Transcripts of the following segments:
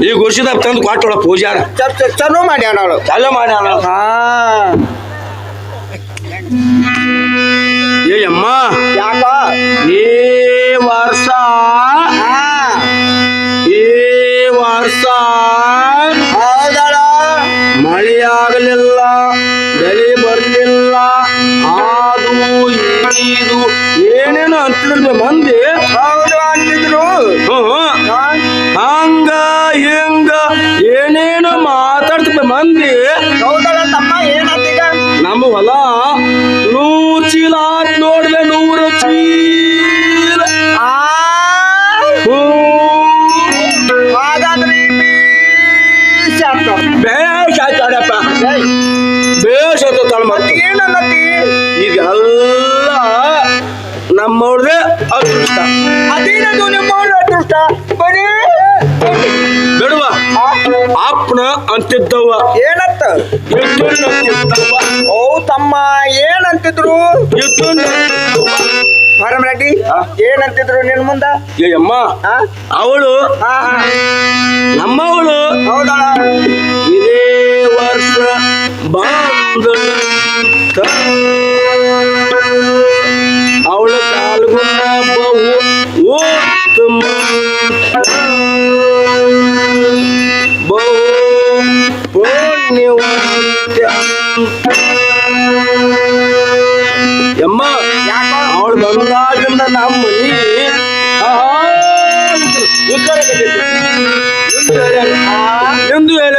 ಈ ಗುರ್ಸಿದ ತಂದು ಕೊಟ್ಟೋಳ ಪೂಜಾರ ಚಲೋ ಮಾಡ್ಯಾನ ಚಾಲೋ ಮಾಡ್ಯಾನ. ಏಯಮ್ಮ ಯಾಕ ಈ ವರ್ಷ ಹೌದಳ ಮಳೆ ಆಗಲಿಲ್ಲ, ಬೆಳೆ ಬರ್ಲಿಲ್ಲ, ಅದು ಇದು ಏನೇನು ಅಂತಿದ್ರು ಮಂದಿ. ಹೌದು ಅಂತಿದ್ರು. ಹಂಗ ಹಿಂಗ ಏನೇನು ಮಾತಾಡ್ತಿದ್ದ ಮಂದಿ. ಹೌದಳ ತಮ್ಮ ಏನಂತೀಗ ನಮ್ಮ ಹೊಲ 100 ಚೀಲ ನೋಡಿದೆ, 100 ಚೀಲ. ಹಾಗಾದ್ರೆ ಬೇಷ ಆಯ್ತಾಡಪ್ಪ, ಬೇಷ ಆಯ್ತು. ಮತ್ತೆ ಏನನ್ನತಿ ಇದೆಲ್ಲ ನಮ್ಮವ್ರದೇ ಅದೃಷ್ಟ. ಅದೇನದು ನಿಮ್ಮವ್ರ ಅದೃಷ್ಟ? ಬರೀ ಬಿಡುವ ಅಪ್ಪನ ಅಂತಿದ್ದವ ಏನತ್ತ ಅಂತಿದ್ದವ. ಓ ತಮ್ಮ ಏನಂತಿದ್ರು ರೆಡ್ಡಿ? ಏನಂತಿದ್ರು ನಿನ್ ಮುಂದ? ಏಯಮ್ಮ ಅವಳು ನಮ್ಮವಳು ಹೌದಾ? ಇದೇ ವರ್ಷ ಬಂದ ಅವಳ ಕಾಲ್ಗುಣ ಬಹು ಉತ್ತಮ, ಬಹು ಪುಣ್ಯವಂತ. ಯಮ್ಮ ಅವಳು ಬಂದಾಗಿಂದ ನಮ್ಮ ಮನಿ ಎಂದು ಹೇಳ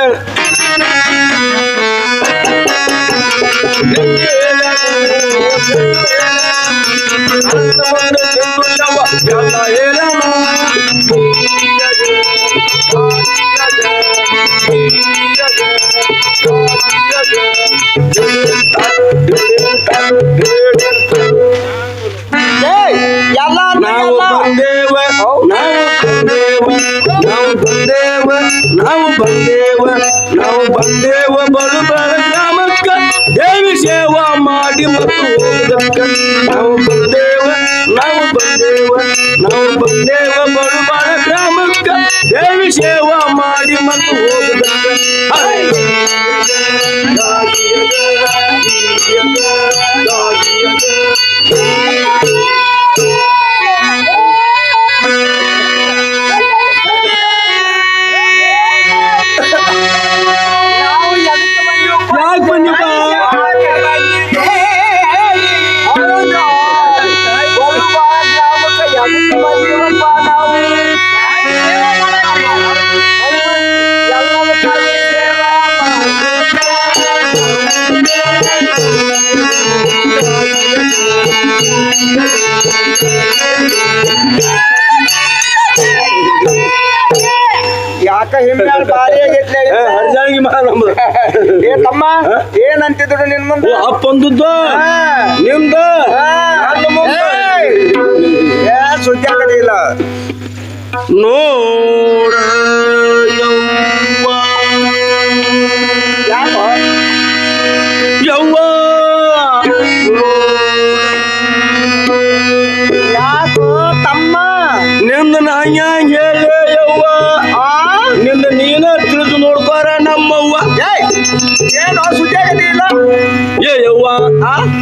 ನಾವು ಬಂದೇವ ಬಲು ಬಳ ಗ್ರಾಮಕ್ಕ ದೇವಿ ಸೇವಾ ಮಾಡಿ ಮತ್ತು ಹೋಗುದಕ್ಕ. ನಾವು ಬಂದೇವ ಬಲು ಬಳ ಗ್ರಾಮಕ್ಕ ದೇವಿ ಸೇವಾ ಮಾಡಿ ಮತ್ತು ಹೋಗುದಕ್ಕ. ಯಾಕ ಹಿಂಗ ಬಾರಿ ಆಗೈತ್ಲೆ ಏ ತಮ್ಮ ಏನಂತಿದ್ರು ನಿನ್ ಮುಂದೆ? ಅಪ್ಪಂದದ್ದು ನಿಮ್ದ ಸುದ್ದಿ ಆಗಲಿಲ್ಲ ನೋಡ ಯವ್ವ ಯಾಕೋ ತಮ್ಮ ನಿಂದ ಹಂಗ ಹೇಳ ಯವ್ವ, ನಿಂದ ನೀನ ತಿಳಿದು ನೋಡ್ಕೋರ ನಮ್ಮವ್ವ. ಏನೋ ಸುದ್ದಿ ಆಗಲಿಲ್ಲ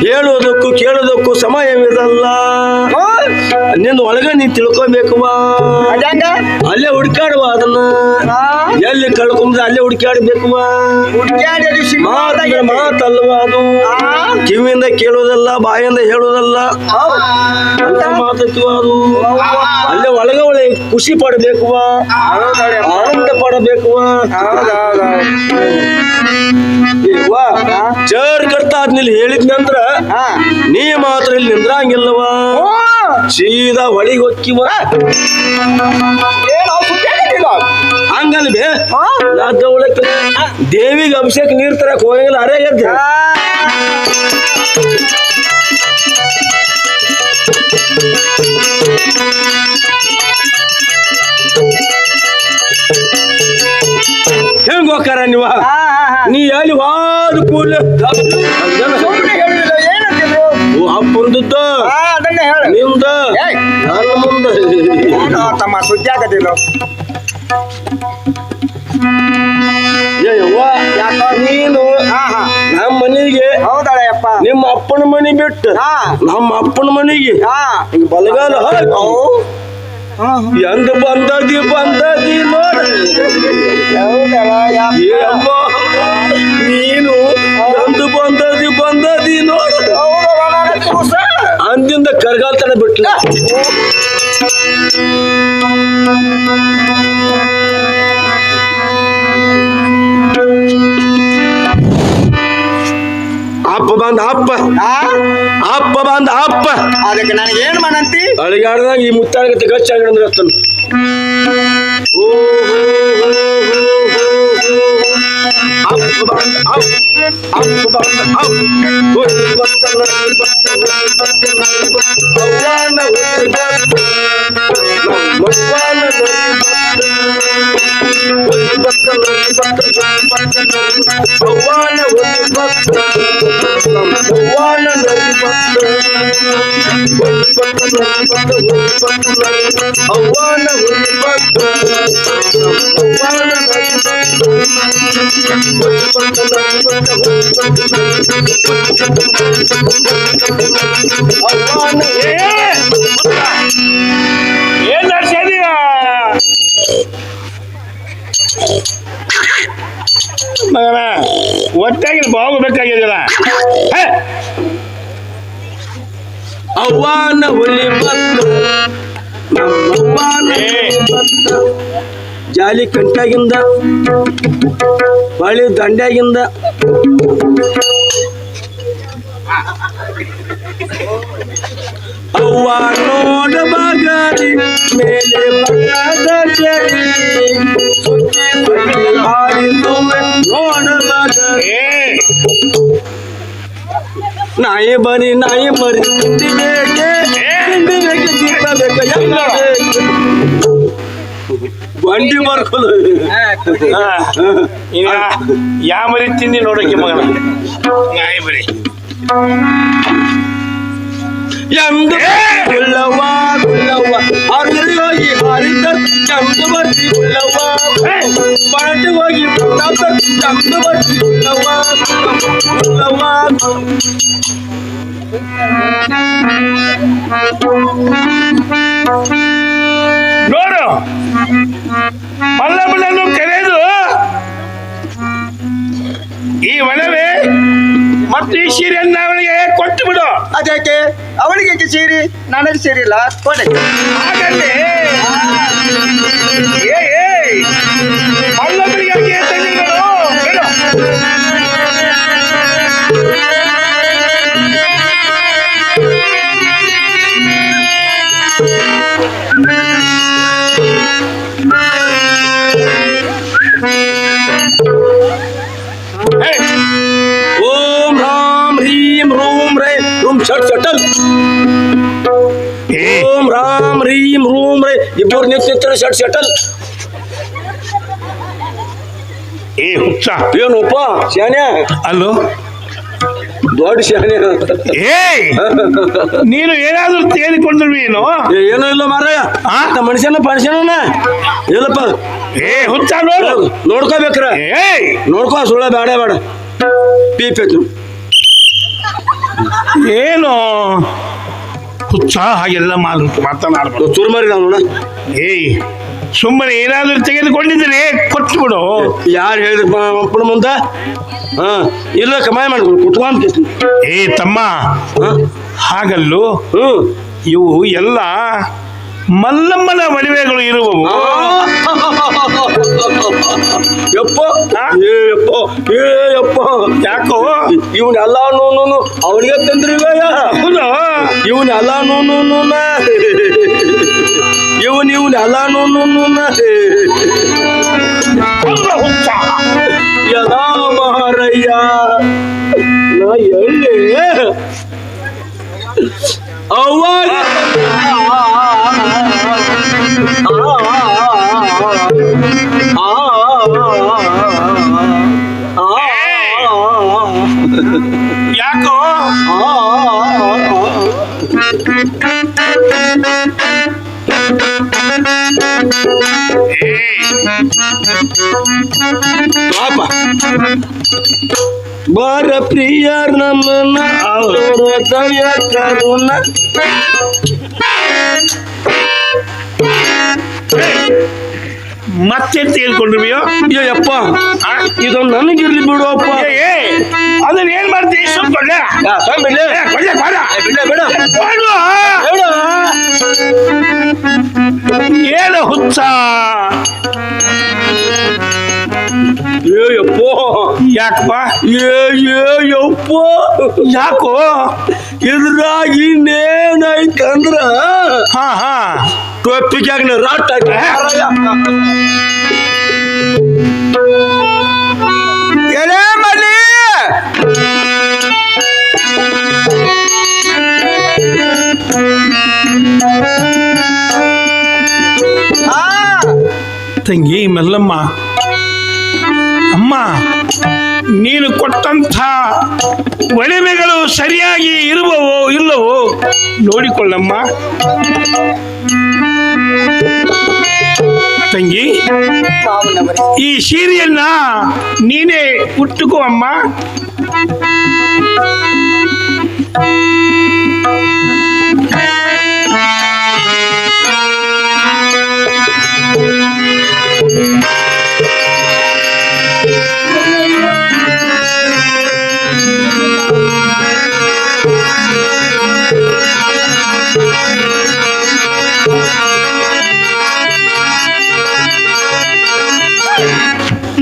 ಹೇಳೋದಕ್ಕೂ ಕೇಳೋದಕ್ಕೂ ಸಮಯವಿದಲ್ಲ. ನಿನ್ನ ಒಳಗ ನೀ ತಿಳ್ಕೊಬೇಕವ್ವ. ಅದಂಗ ಅಲ್ಲೇ ಹುಡುಕಾಡುವ ಅದನ್ನ. ಎಲ್ಲಿ ಕಳ್ಕೊಂಡ್ರೆ ಅಲ್ಲೇ ಹುಡುಕಾಡ್ಬೇಕವ್ವ. ಮಾತಿದ್ರೆ ಮಾತಲ್ವ ಅದು. ಕಿವಿಯಿಂದ ಕೇಳೋದಲ್ಲ, ಬಾಯಿಂದ ಹೇಳೋದಲ್ಲ ಅಂತ ಮಾತತ್ವ ಅದು. ಅಲ್ಲೇ ಒಳಗ ಒಳ್ಳೆ ಖುಷಿ ಪಡಬೇಕವ್ವ, ಆನಂದ ಪಡಬೇಕವ್ವ. ಚೇರ್ ಕರ್ತಾ ಆದ್ಮೇಲೆ ಹೇಳಿದ್ನಂದ್ರ ನೀ ಮಾತ್ರ ಇಲ್ಲಿ ನಿಂದ್ರಂಗಿಲ್ಲವ. ಸೀದಾ ಹೊಳಿಗೆ ಹೊಕ್ಕಿವ. ಹಂಗಲ್ಬೇ ದೇವಿಗೆ ಅಭಿಷೇಕ ನೀರ್ ತರಕ್ ಹೋಗಿಲ್ಲ. ಅರೆ ಎದ್ದ ಹೆಂಗ್ ಹೋಕಾರ ನೀವ? ನೀ ಎಲ್ಲಿ ವಾದ ಕೂಡ್ಲೆ ಅಪ್ಪಂದದ್ದ ಅದನ್ನ ಹೇಳ ನಿಮ್ದ ನನ್ನ ಮುಂದೆ ತಮ್ಮ ಸುದ್ದಿ ಆಗದಿಲ್ಲ. ಯವ್ವ ನೀನು ನಮ್ಮ ಮನೆಗೆ ಹೌದಳಪ್ಪ. ನಿಮ್ಮ ಅಪ್ಪನ ಮನೆ ಬಿಟ್ಟು ನಮ್ಮ ಅಪ್ಪನ ಮನೆಗೆ ಹಿಂಗ ಬಲಗಾಲ ಎಂದ ಬಂದದಿ ನೋಡ. ನೀನು ಎಂದ ಬಂದದಿ ನೋಡ. ಅಂದಿಂದ ಕರ್ಗಾಲ ತನ ಬಿಟ್ಲ. ಅಪ್ಪ ಬಂದ ಅಪ್ಪ ಅದಕ್ಕೆ ನನಗೆ ಏನ್ ಮಾಡಂತಿ? ಅಳಿಗಾಡ್ದಾಗ ಈ ಮುತ್ತಾಳಗತ್ತೆ ಗಚ್ಚಾಗಿಡಂದ್ರೆ ಅತ್ತನು. ಏನ್ ನಡ್ಸಿದೀಯ? ಮಗನ ಒಟ್ಟಾಗಿ ಹೋಗಬೇಕಾಗಿಲ್ಲ. ಅವ್ವಾನ ಹುಲಿ ಜಾಲಿ ಕಂಟ್ಯಾಗಿಂದ ಬಳಿ ದಂಡ್ಯಾಗಿಂದ ಅವ್ವ ನೋಡ ಬಗಾರಿ ಮೇಲೆ ಬಣ್ಣದ ಚಳಿ ಹಾಡಿದುವೆ ನೋಡ ಬಗಾರಿ. ನಾಯಿ ಮರಿ ತಿಂಡಿ ಬೇಕೆ ದೀಪ ಬೇಕ ಎಲ್ಲ ಬೇಕು. ಬಂಡಿ ಮಾಡ್ಕೊಳ್ಳು. ಯಾ ಮರಿ ತಿಂಡಿ ನೋಡಕ್ಕೆ ಮಗನ ನಾಯಿ ಮರಿ ಎಂದು ಗುಲ್ಲವ್ವ ಹಾರಿ ಹೋಗಿ ಹಾರಿದರ್ ಚಂದ ಬರ್ತಿ ಗುಲ್ಲವ್ವ ಬಾಟಿ ಹೋಗಿ ಚಂದ ಬರ್ತಿ ಗುಲ್ಲವ್ವ. ನೋಡು ಮಲ್ಲಮ್ಮನನ್ನು ಕರೆದು ಈ ಒಡವೆ ಮತ್ತು ಈ ಸೀರೆಯನ್ನ ಅವಳಿಗೆ ಕೊಟ್ಟು ಬಿಡು. ಅದಕ್ಕೆ ಅವಳಿಗೆ ಸೀರೆ ನನಗೆ ಸೀರಿಲ್ಲ ಕೊಡೆ. ಹಾಗಲ್ಲಿ ಮಲ್ಲಮ್ಮನಿಗೆ ಓಂ ರಾಮ್ ಹ್ರೀಂ ರೂಂ ರೇ ರೂಂ ಶಟ್ ಶಟಲ್. ಓಂ ರಾಮ್ ಹ್ರೀಂ ರೂಂ ರೇ ಇಬ್ಬರು ನಿಂತ ಶಟ್ ಶಟಲ್. ಹುಚ್ಚ ಏನಪ್ಪ ಶಾನ್ಯ ಅಲ್ಲೋ ದೊಡ್ಡ ಶಾನ್ಯ. ನೀನು ಏನಾದ್ರೂ ತೇರಿಕೊಂಡ್ರು ಏನು? ಏನೂ ಇಲ್ಲ ಮಾರಾಯ. ಮನುಷ್ಯನ ಪನುಷ್ಯನ ಇಲ್ಲಪ್ಪ. ಹುಚ್ಚ ನೋಡು ನೋಡ್ಕೋಬೇಕ್ರ. ನೋಡ್ಕೋ ಸುಳ್ಳ ಬೇಡ ಪೀಪೇತು ಏನು ಹುಚ್ಚ ಹಾಗೆಲ್ಲ ಮಾತನಾಡ್ಬಾರ್ದು. ಚೂರು ಮಾರಿ ನಾವು ನೋಡ. ಏಯ್ ಸುಮ್ಮನೆ ಏನಾದರೂ ತೆಗೆದುಕೊಂಡಿದ್ರೆ ಕೊಟ್ಟು ಬಿಡು. ಯಾರು ಹೇಳಿದ್ರಪ್ಪ ಅಪ್ಪನ ಮುಂದೆ? ಹಾ ಇಲ್ಲ ಕಮಾಯಿ ಮಾಡ್ಕೊಂಡು ಕುತ್ಕೊಂಡ್. ಏ ತಮ್ಮ, ಹಾಗಲ್ಲು ಇವು ಎಲ್ಲ ಮಲ್ಲಮ್ಮನ ಒಡವೆಗಳು ಇರುವವು. ಯಪ್ಪ ಯಪ್ಪ ಯಾಕೋ ಇವನ್ನೆಲ್ಲ ಅವನಿಗೆ ತಂದ್ರಿವಯ್ಯ. ಹೌದು, ಇವನ್ನೆಲ್ಲ ಇವನ್ನೆಲ್ಲ ಹುಚ್ಚ ಎಲ್ಲ ಮಾರಯ್ಯ ನಾ ಎಲ್ಲಿ ಅವಾಗ ಯಾಕೋ ಪಾಪ ಬಾರ ಪ್ರಿಯರ್ ನಮ್ಮನ್ನ ದಯ ಕರುಣ ಮತ್ತೆ ತಿಳ್ಕೊಂಡ್ರಿಯೋ? ಅಯ್ಯಪ್ಪ ಇದೊಂದು ನನಗಿರ್ಲಿ ಬಿಡುವಪ್ಪ. ಅದನ್ನ ಏನ್ ಮಾಡ್ತೀವಿ? ಸುಮ್ಕೊಳ್ಳೆ ಬೇಡ ಏನು ಹುಚ್ಚ? ಯಪ್ಪ ಯಾಕಪ್ಪ? ಯಪ್ಪ ಯಾಕೋ? ಇದ್ರಾಗ ಇನ್ನೇನೈತಂದ್ರ ಹಾ ಟೊಪ್ಪಿಗ್ಯಾಗ ರಾಟ್ ಎಲೆ ಮಲ್ಲಿ ತಂಗಿ ಮಲ್ಲಮ್ಮ, ಅಮ್ಮ ನೀನು ಕೊಟ್ಟಂಥ ಒಡವೆಗಳು ಸರಿಯಾಗಿ ಇರುವವೋ ಇಲ್ಲವೋ ನೋಡಿಕೊಳ್ಳಮ್ಮ. ತಂಗಿ, ಈ ಸೀರೆಯನ್ನ ನೀನೇ ಉಟ್ಟುಕೋ ಅಮ್ಮ.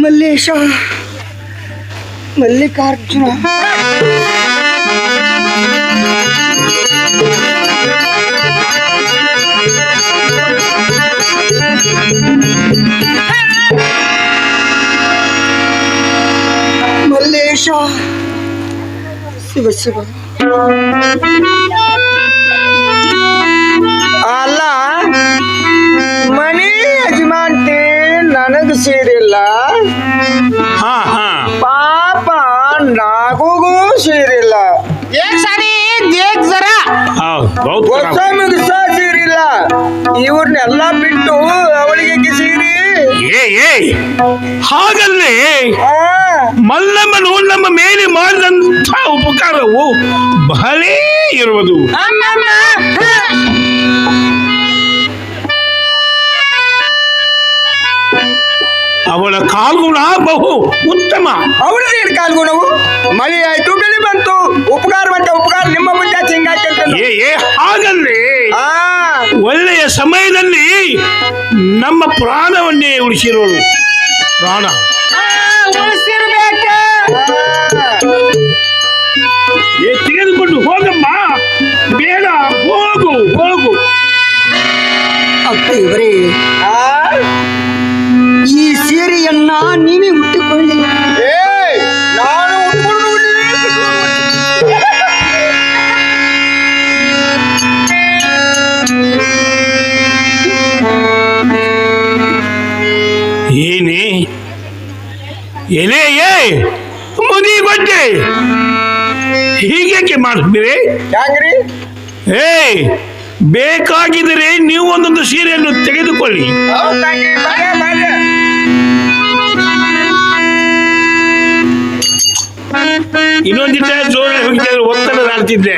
ಮಲ್ಲೇಶ, ಮಲ್ಲಿಕಾರ್ಜುನ, ಮಲ್ಲೇಶ, ಶಿವ ಶಿವ. ಅಲ್ಲ, ಮನೆ ಯಜಮಾನ್ತಿ ನನಗೆ ಸೇರಿಲ್ಲ, ಪಾಪ ನಾಗೂ ಸೇರಿಲ್ಲ. ಹೊಸ ಮಿಗಸ ಸೇರಿಲ್ಲ. ಇವ್ರನ್ನೆಲ್ಲ ಬಿಟ್ಟು ಅವಳಿಗೆ ಸೇರಿ ಹಾಗಲ್ಲೇ ಮಲ್ಲಮ್ಮನು ನಮ್ಮ ಮೇಲೆ ಮಾಡಿದಂಥ ಉಪಕಾರವು ಬಹಳ ಇರುವುದು. ಅವಳ ಕಾಲ್ಗುಣ ಬಹು ಉತ್ತಮ. ಅವಳದೇನು ಕಾಲ್ಗುಣವು? ಮಳೆ ಆಯ್ತು, ಬೆಳೆ ಬಂತು, ಉಪಕಾರ ಬಂತ, ಉಪಕಾರ ನಿಮ್ಮ ಮುಂದೆ ಹಾಗಲ್ಲೇ ಒಳ್ಳೆಯ ಸಮಯದಲ್ಲಿ ನಮ್ಮ ಪ್ರಾಣವನ್ನೇ ಉಳಿಸಿರೋಳು. ಪ್ರಾಣ ತೆಗೆದುಕೊಂಡು ಹೋಗಮ್ಮ. ಬೇಡ, ಹೋಗು ಹೋಗು. ಅಪ್ಪಯವರೇ, ಈ ಸೀರೆಯನ್ನ ನೀವೇ ಉಟ್ಟುಕೊಳ್ಳಿ. ನಾನು ಏನೇ ಏನೇ ಮುದಿಗೊಡ್ಡೆ ಹೀಗೆ ಮಾಡಿದ್ರಿ? ಯಾಕ್ರಿ? ಬೇಕಾಗಿದ್ರೆ ನೀವು ಒಂದೊಂದು ಸೀರೆಯನ್ನು ತೆಗೆದುಕೊಳ್ಳಿ. ಇನ್ನೊಂದಿಟ್ಟ ಜೋರ್ ಹೋಗಿದ್ದೆ ಒತ್ತಡ ಆಡ್ತಿದ್ದೆ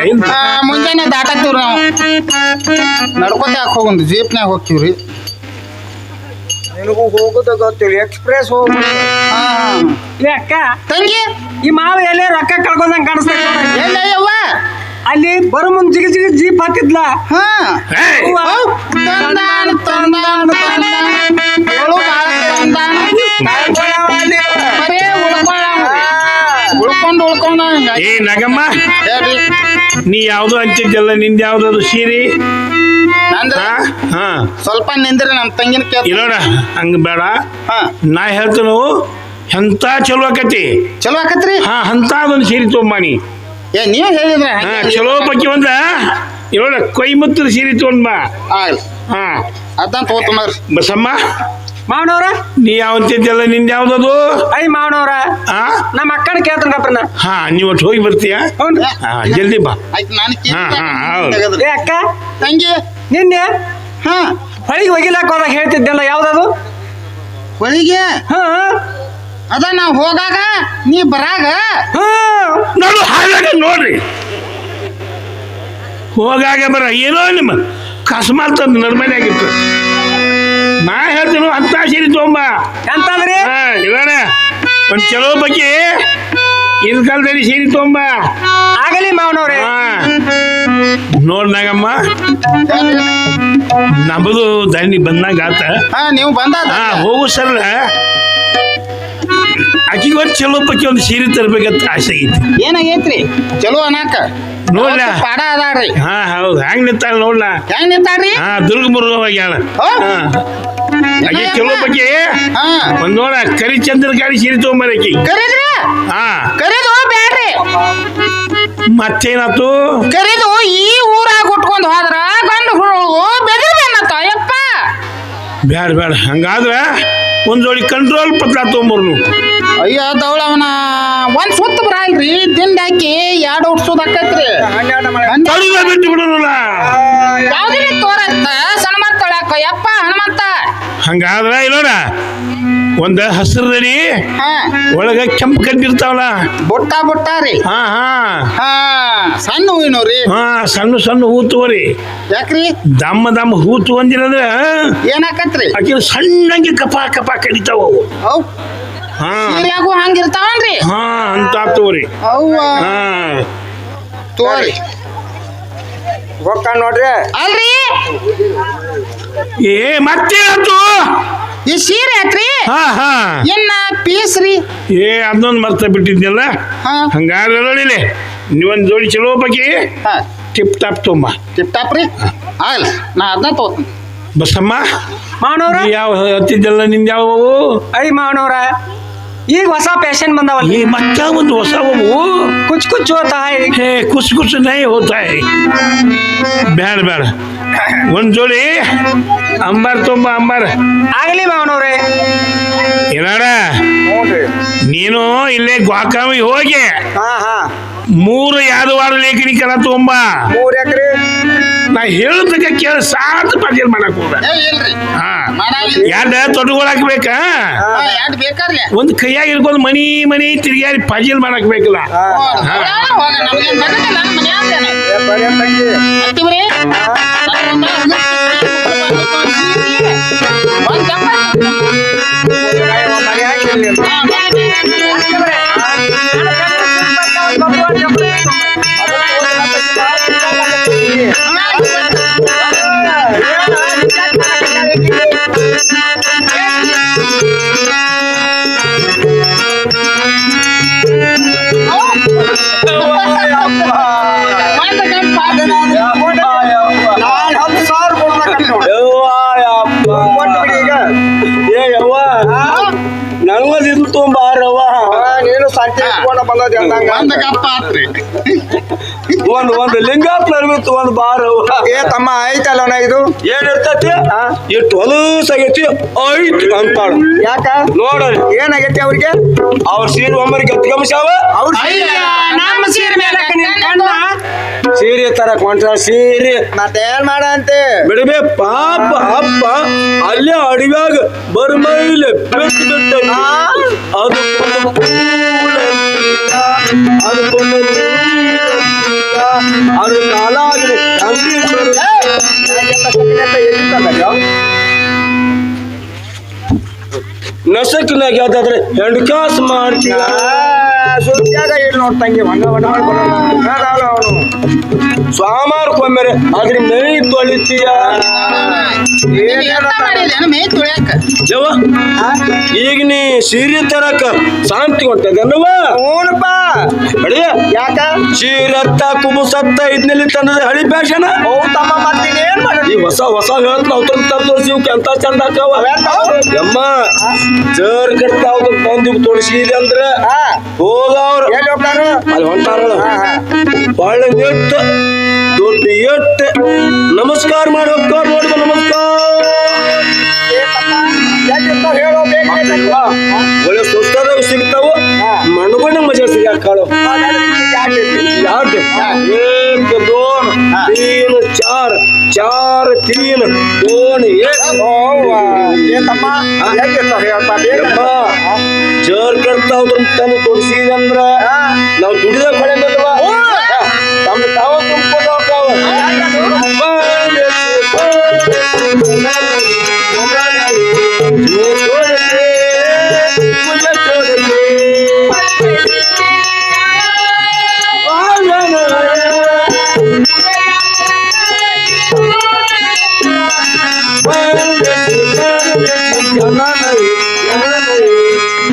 ಮುಂಜಾನೆ ದಾಟತ್ತೀವ್ರಿ ನಾವು ನಡ್ಕೊತ ಯಾಕೆ ಹೋಗುಂದು ಜೀಪ್ನ್ಯಾಗ ಹೋಗ್ತೀವ್ರಿ ನಿನಗೂ ಹೋಗೋದ ಗೊತ್ತಿಲ್ಲ ಎಕ್ಸ್ಪ್ರೆಸ್ ಹೋಗ ಏ ಅಕ್ಕ ತಂಗಿ ಈ ಮಾವ ಎಲ್ಲೇ ರೊಕ್ಕ ಕಳ್ಕೊಂಡಂಗ್ ಕಾಣಿಸ್ತೈತೆ ನೋಡು. ಎಲ್ಲ ಯವ್ವ ಅಲ್ಲಿ ಬರೋ ಮುಂದ್ ಜಿಗಿ ಜಿಗಿ ಜೀಪ್ ಹತ್ತಿದ್ಲ ಹಾ ಏಯ್! ಅವ್ವ, ತಂದಾನ ತಂದಾನ ಹೇಳು ಬಾಳ ತಂದಾನ ಬರೇ ಉಳ್ಕೊಂಡು ಏ ನಗಮ್ಮ ಹೇಳ್ರಿ ನೀ ಯಾವ್ದು ಅಂತಿದ್ದಲ್ಲ ನಿಂದ ಯಾವ್ದದು ಸೀರೆ ನಂದ್ರ ಹಾ ಹಾ ಸ್ವಲ್ಪ ನಿಂದ್ರಿ ನಮ್ಮ ತಂಗಿನ ಕೇಳ ಇಲ್ಲೋಡ ಹಂಗ ಬೇಡ ಹಾ ನಾ ಹೇಳ್ತೇನು ಎಂತ ಚಲೋ ಆಕತಿ ಚಲೋ ಆಕತ್ರಿ ಹಾ ಅಂತ ಒಂದು ಸೀರೆ ತೊಗೊಂಬಾನಿ ಏ ನೀವ್ ಹೇಳಿದ್ರ ಹಾ ಚಲೋ ಬಗ್ಗೆ ಒಂದ ಇಲ್ಲೋಡ ಕೊಯ್ಮುತ್ತದ ಸೀರೆ ತೊಗೊಂಡ್ ಬಾ ಆಗ್ಲಿ ಹಾ ಅದಂತ ತಗೋತಮ್ರಿ ಬಸಮ್ಮ ಮಾವನವ್ರ ನೀ ಯಾವಂತಿದ್ದಲ್ಲ ನಿಂದ ಯಾವ್ದದು ಐ ಮಾವನವ್ರ ಹಾ ನಮ್ಮ ಅಕ್ಕನ ಕೇಳ್ತಂಗಪ್ರನ ಹಾ ನೀವು ಒಟ್ಟು ಹೋಗಿ ಬರ್ತೀಯಾ ಹ್ಞೂ ಹಾ ಜಲ್ದಿ ಬಾ ಆಯ್ತು ನಾನು ಹಾ, ಹಾ, ಹೌದು. ಏ ಅಕ್ಕ ತಂಗಿ ನಿನ್ನೆ ಹಾ ಹೊಳಿಗೆ ಒಗಿಲಾಕ ಹೋದಾಗ ಹೇಳ್ತಿದ್ದೆಲ್ಲ ಯಾವ್ದದು ಹೊಳಿಗೆ ಹಾ ಅದ ನಾವ್ ಹೋಗಾಗ ನೀ ಬರಾಗ ಹಾ ನೋಡು ಹಾಗಾಗಿ ನೋಡ್ರಿ ಹೋಗಾಗ ಬರ ಏನೋ ನಿಮ್ಮ ಕಸ್ಮಾತ್ ತಂದು ನರ್ಮನೆ ಆಗಿತ್ತು ನಾ ಹೇಳ್ತೀನಿ ಅಂತ ಸೀರೆ ತೊಗೊಂಬ ಎಂತಂದ್ರಿ ಹಾ ಇಲ್ಲೋಣ ಒಂದ್ ಚಲೋ ಬಗ್ಗೆ ಇದ್ ಕಾಲದಲ್ಲಿ ಸೀರೆ ತೊಗೊಂಬ ಆಗಲಿ ಮಾವನವ್ರೆ ಹಾ ನೋಡ್ ನಾಗಮ್ಮ ನಮ್ಮದು ದಂಡಿ ಬಂದಾಗ ಆತ ಹಾ ನೀವು ಬಂದ ಹಾ ಹೋಗು ಸರಳ ಆಕಿಗೆ ಒಂದು ಚಲೋ ಬಗ್ಗೆ ಒಂದು ಸೀರೆ ತರ್ಬೇಕಂತ ಆಸೆ ಐತಿ ಏನಾಗೈತ್ರಿ ಚಲೋ ಅನ್ನಾಕ ನೋಡ್ಲ ಪಾಡ ಅದಾಡ್ರಿ ಹಾ ಹೌದು ಹೆಂಗ್ ನಿಂತಾಳ ನೋಡ್ಲ ಹೆಂಗ್ ನಿಂತಾಡ್ರಿ ಹಾ ದುರ್ಗ ಮುರುಗವಾಗ್ಯಾಳ ಹೋ? ಆಕೆ ಚಲೋ ಬಗ್ಗೆ ಹಾ ಒಂದ್ ನೋಡ ಕರಿ ಚಂದ್ರ ಗಾಡಿ ಸೀರೆ ತೊಗೊಂಬರಕಿ ಕರೀದ್ರಿ ಹಾ ಕರೀದು ಬ್ಯಾಡ್ರಿ ಮತ್ತೇನಾತು ಕರೀದು ಈ ಊರಾಗ ಉಟ್ಕೊಂಡ್ ಹೋದ್ರ ಗಂಡು ಹುಡುಗು ಬೆದರ್ಬೇನತ್ತ ಯಪ್ಪ ಬ್ಯಾಡ ಬ್ಯಾಡ ಹಂಗಾದ್ರ ಒಂದ್ ಜೋಡಿ ಕಂಟ್ರೋಲ್ ಪತ್ರ ತೊಗೊಂಬರ್ನು ಅಯ್ಯ ದವಳವನ ಒಂದ್ ಸುತ್ತ ಬರಲ್ರಿ ದಿಂಡ್ ಹಾಕಿ ಎರಡು ಉಡ್ಸೋದಾಕೈತ್ರಿ ತಡುವ ಬಿಟ್ಟು ಬಿಡೋನಲ್ಲ ಯಾವ್ದ್ರಿ ತೋರತ್ತ ಸಣ್ಣ ತೊಳ್ಯಾಕ ಯಪ್ಪ ಹನುಮಂತ ಹಂಗಾದ್ರ ಇಲ್ಲೋಡ ಒಂದ ಹಸಿರದಡಿ ಹಾ ಒಳಗ ಕೆಂಪು ಕಂಡಿರ್ತಾವಲ್ಲ ಬುಟ್ಟ ರೀ ಹಾ ಹಾ ಹಾ ಸಣ್ಣ ಹೂವಿನವ್ರಿ ಹಾ ಸಣ್ಣ ಸಣ್ಣ ಹೂ ತಗೋರಿ ಯಾಕ್ರಿ ದಮ್ಮ ಹೂ ತಗೊಂಡಿರಂದ್ರ ಏನಾಕತ್ರಿ ಆಕೆ ಸಣ್ಣಂಗೆ ಕಪ ಕಪ ಕಡಿತಾವ ಅವು. ಅವ್ ಹಾ ಸೀರ್ಯಾಗು ಹಂಗಿರ್ತಾವನ್ರಿ ಹಾ ಅಂತ ತಗೋರಿ ಅವ್ವ ಹಾ ತೋರಿ ಗೊತ್ತ ನೋಡ್ರಿ ಅಲ್ರಿ ಏ ಮತ್ತೇನಾಯ್ತು ಈ ಸೀರೆ ಆತ್ರಿ ಹಾ ಹಾ ಇನ್ನ ಪೀಸ್ ರೀ ಏ ಅದೊಂದು ಮರ್ತ ಬಿಟ್ಟಿದ್ನಲ್ಲ ಹಾ ಹಂಗಾದ್ರೆ ನೋಡಿಲೆ ನೀವೊಂದ್ ಜೋಡಿ ಚಲೋ ಬಗ್ಗೆ ಹಾ ಟಿಪ್ ಟಾಪ್ ತೊಂಬ ಟಿಪ್ ಟಾಪ್ ರೀ ಆಗಲ್ಲ ನಾ ಅದನ್ನ ತಗೋತೀನಿ ಬಸಮ್ಮ ಮಾವನವ್ರ ನೀ ಯಾವ ಹತ್ತಿದ್ದಲ್ಲ ನಿಂದ ಯಾವವು ಐ ಮಾವನವ್ರ ಈಗ ಹೊಸ ಫ್ಯಾಷನ್ ಬಂದಾವಲ್ಲ ಏ ಮತ್ತ ಒಂದು ಹೊಸವು ಕುಚ್ ಕುಚ್ ಹೋತಾ ಹೈ ಏ ಕುಸ್ ಕುಸ್ ನೈ ಹೋತಾ ಹೈ ಬ್ಯಾಡ ಬ್ಯಾಡ ಒಂದ್ ಜೋಡಿ ಅಂಬಾರ್ ತೊಂಬ ಅಂಬಾರ್ ಆಗಲಿ ಮಾವನವ್ರೆ ಏನಾಡ ನೋಡ್ರಿ ನೀನು ಇಲ್ಲೇ ಗ್ವಾಕಾವಿ ಹೋಗಿ ಹಾ ಹಾ 3 ಯಾದವಾರ ಲೇಖನಿಕರ ತೊಂಬ 3 ಎಕರೆ ನಾ ಹೇಳತಕ್ಕ ಕೇಳ ಸಾತ್ ಪರ್ಜಲ್ ಮಾಡಕ್ ಹೋಗ ಏ ಇಲ್ರಿ ಹಾ ಮಾಡಾಗಿಲ್ಲ ಯಾರ ತೊಡಗೊಳ್ ಹಾಕ್ಬೇಕಾ ಎರಡು ಬೇಕಾರ್ಲಿ ಒಂದ್ ಕೈಯಾಗ ಇರ್ಕೊಂಡ್ ಮನಿ ತಿರ್ಗ್ಯಾಡಿ ಪಜಲ್ ಮಾಡಕ್ ಬೇಕಲ್ಲ ಹೋಗ ನಮ್ಗೆ ನಗದಿಲ್ಲ ಮನೆ ಆಗ್ತೇನೆ ಬರೀ ತಂಗಿ ಹತ್ತಿವ್ರಿ ಮನೆ ಹಾಕಿರ್ಲಿ ನನಗದಿದ್ದು ತುಂಬಾರವ್ವ ನೀನು ಸಂತೆ ಇಟ್ಕೊಂಡ ಬಂದದ ಒಂದ್ ಗಪ್ಪ ಆತ್ರಿ ಒಂದು ಲಿಂಗಾಪ್ ನರ್ಮಿತ್ತು ಒಂದು ಬಾರವ್ವ ಏ ತಮ್ಮ ಐತಲ್ಲ ನಾ ಇದು ಏನಿರ್ತತಿ ಇಟ್ಟು ಹೊಲಸಾಗೈತಿ ಐತಿ ಅಂತಾಳ ಯಾಕ ನೋಡ ಏನಾಗೈತಿ ಅವ್ರಿಗೆ ಅವ್ರ ಸೀರೆ ಒಮ್ಮರಿಗೆ ಗತ್ಗಂಸಾವ ಅವ್ರ ನಮ್ಮ ಸೀರೆ ಮೇಲೆ ಕಣ್ಣ ಸೀರೆ ತರಕ್ ಹೊಂಟ್ರ ಸೀರೆ ಮತ್ತೇನ್ ಮಾಡಂತೆ ಬಿಡಬೇ ಪಾಪ ಅಪ್ಪ ಅಲ್ಲೇ ಅಡವ್ಯಾಗ ಬರ್ಮೈಲೆ ಬಿಟ್ಟು ಬಿಟ್ಟ ಅದು ಅದಕ್ಕೊಂದು ಅದು ಕಾಲಾಗ್ಲಿ ನಸಕ್ನಾಗ ಯಾವ್ದಾದ್ರೆ ಎರಡು ಕಾಸು ಮಾಡ್ತೀಯ ಸುದ್ದಿಯಾಗ ಇಲ್ಲಿ ನೋಡ್ತಂಗೆ ಮಂಗ ಅವನು ಸ್ವಾಮಾರ್ಕೊಂಬರೆ ಅದ್ರ ಮೈ ತೊಳಿತೀಯ ಮೇ ತುಳ್ಯಾಕ ಯವ್ವ ಈಗ ನೀ ಸೀರೆ ತರಕ ಶಾಂತಿ ಹೊಂಟದಲ್ಲವ ಹೂನಪ್ಪ ಅಡಿಯ ಯಾಕ ಸೀರತ್ತ ಕುಬುಸತ್ತ ಇದನ್ನೆಲ್ಲಿ ತಂದದ ಹಳಿ ಫ್ಯಾಷನ್ ಹೌದಮ್ಮ ಮತ್ತೀನಿ ಏನ್ ಮಾಡಿ ಈ ಹೊಸ ಹೇಳ್ತ ಅವ್ರ ತೋರಿಸಿ ಎಂತ ಚಂದ ಹಾಕವ ಯಮ್ಮ ಜರ್ ಕಟ್ತಾವ ಬಂದು ತೋರಿಸಿದೆ ಅಂದ್ರ ಹೋಗವ್ರ ಎಲ್ಲಿ ಹೋಗ್ತಾರ ಅಲ್ಲಿ ಹೊಂಟಾರಳ ಬಾಳೆ ನೆಟ್ಟ ದೊಡ್ಡ ಎಟ್ಟ ನಮಸ್ಕಾರ ಮಾಡಿ ಹೋಗ್ತಾರ ನೋಡಿ ನಮಸ್ಕಾರ ಹೇಳೋ ಒಳ್ಳೆ ಸುಸ್ತಾದಾಗ ಸಿಗ್ತಾವ ಮಣ್ಕೊಂಡ ಮಜಾ ಸಿಗಾಕಾಳು एक दोन तीन चार चार तीन दोन एक ಜರ್ ಕಟ್ತಾ ಹೋದ್ರ ತಾನು ತೋರಿಸಿದ ಅಂದ್ರ ನಾವು ದುಡಿದ ಕಡೆ ತಮ್ಮ ತಾವ ತುಂಬಿಕೊಂಡು ಹೋಗ್ತಾವ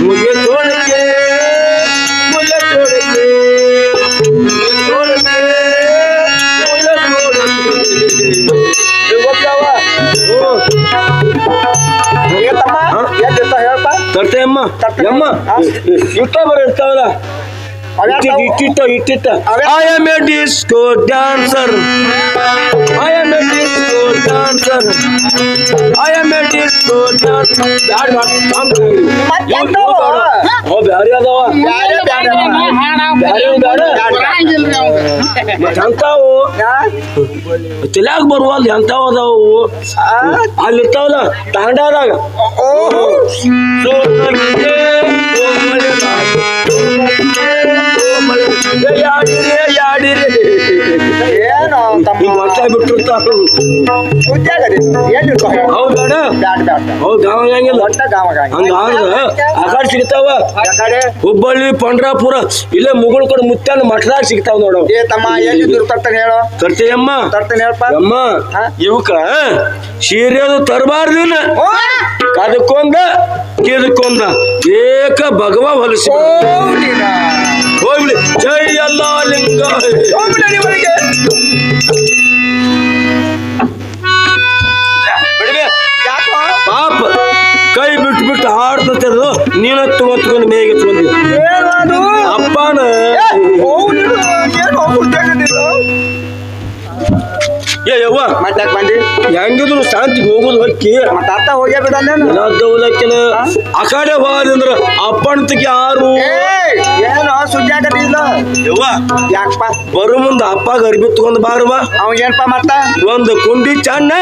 मुझे छोड़ के मुझे छोड़ के मुझे छोड़ के मुझे छोड़ के वो क्या हुआ ತರ್ತೆ ಅಮ್ಮ ಅಮ್ಮ ಇಷ್ಟ ಬರಿರ್ತಾವಲ್ಲ ಇಟ್ಟಿಟ್ಟ I am a disco dancer I am a disco dancer I am a disco dancer ಬ್ಯಾರೆ ಅದಾವ ಎಂತಾವು ತಲ್ಯಾಗ ಬರುವಲ್ ಎಂತಾವ ಅದಾವು ಅಲ್ಲಿ ಇರ್ತಾವಲ್ಲ ತಾಂಡಾದಾಗ ಏನು ಬಿಟ್ಟಿರ್ತಾರ ಹೌದಾ ಹಂಗ ಆಕಾಡ್ ಸಿಗ್ತಾವ ಹುಬ್ಬಳ್ಳಿ ಪಂಡ್ರಾಪುರ ಇಲ್ಲೇ ಮುಗುಳ್ ಕಡೆ ಮುತ್ತಾನ ಮಠದಾಗ ಸಿಗ್ತಾವ ನೋಡ ತಮ್ಮ ಎಲ್ಲಿದ್ರು ತರ್ತಾನೆ ಹೇಳೋ ತರ್ತೀಯಮ್ಮ ತರ್ತಾನೆ ಹೇಳಪ್ಪ ಅಮ್ಮ ಇವಕ್ಕ ಸೀರೆದು ತರಬಾರ್ದಿನ ಅದಕ್ಕೊಂದ ಇದಕ್ಕೊಂದ ಏಕ ಭಗವ ಹೊಲಸಿ ಹೋಗ್ಲಿ ಜೈ ಅಲ್ಲ ಲಿಂಗ ಪಾಪ ಕೈ ಬಿಟ್ಟು ಹಾಡ್ತದು ನೀನ ತಗೊಂಡು ಮೇಗೆ ಎತ್ಕೊಂಡಿ ಅಪ್ಪನ ಯವ್ವ ಮತ್ತೆ ಬಂದಿ ಹೆಂಗಿದ್ರು ಶಾಂತಿಗೆ ಹೋಗೋದು ಹೊಕ್ಕಿ ಮತ್ತ ಅತ್ತ ಹೋಗ್ಯಾ ಬಿಡಲ್ಲಕ್ಕಿನ ಆ ಕಡೆ ಹೋದಂದ್ರ ಅಪ್ಪಣತಿಗೆ ಯಾರು ಏನು ಸುಜ್ಜಾಗದಿಲ್ಲ ಯವ್ವ ಯಾಕಪ್ಪ ಬರು ಮುಂದ ಅಪ್ಪಗ ಅರ್ಬಿ ತಗೊಂಡ್ ಬಾರವ ಅವ ಏನಪ್ಪ ಮತ್ತ ಒಂದು ಕುಂಡಿ ಚಣ್ಣ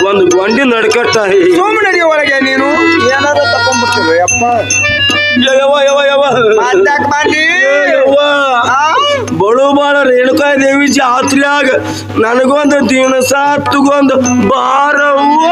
ಒಂದು ಗೊಂಡಿ ನಡ್ಕಟ್ಟ ಸುಮ್ಮನೆ ಒಳಗೆ ನೀನು ಏನಾದ್ರು ತಕೊಂಡ್ಬಿಡ್ತೀವಿ ಅಪ್ಪ ಯವ್ವ ಮತ್ತಾಕ ಬಂದಿ ಬಳು ಬಾಳ ರೇಣುಕಾ ದೇವಿ ಜಾತ್ರೆಯಾಗ ನನಗೊಂದು ದಿನಸ ತಗೊಂಡು ಬಾರವ್ವ